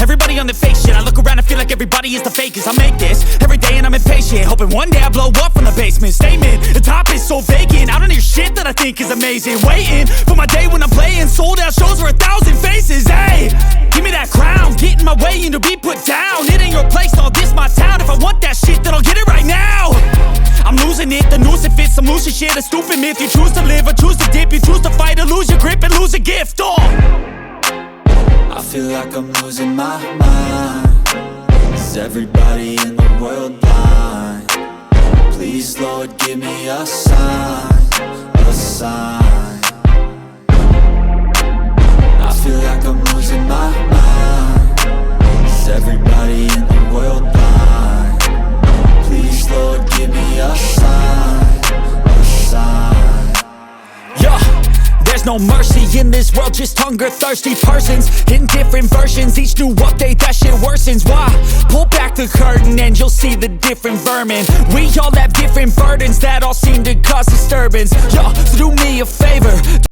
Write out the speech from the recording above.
Everybody on the fake shit. I look around and feel like everybody is the fakest. I make this every day and I'm impatient, hoping one day I blow up from the basement. Statement, the top is so vacant. I don't hear shit that I think is amazing. Waiting for my day when I'm playing sold out shows for 1,000 faces. Hey, give me that crown, get in my way and to be put down. It ain't your place, no, this my town. If I want that shit, then I'll get it right now. I'm losing it, the noose it fits, some loose shit, a stupid myth. You choose to live or choose to dip, you choose to fight or lose your grip and lose a gift. I feel like I'm losing my mind. Is everybody in the world blind? Please, Lord, give me a sign, a sign. I feel like I'm losing my mind. Is everybody in the world blind? Please, Lord, give me a sign, a sign. Yeah. There's no mercy in this world, just hunger-thirsty persons in different versions. Each new update, that shit worsens. Why? Pull back the curtain and you'll see the different vermin. We all have different burdens that all seem to cause disturbance. Yo, so do me a favor,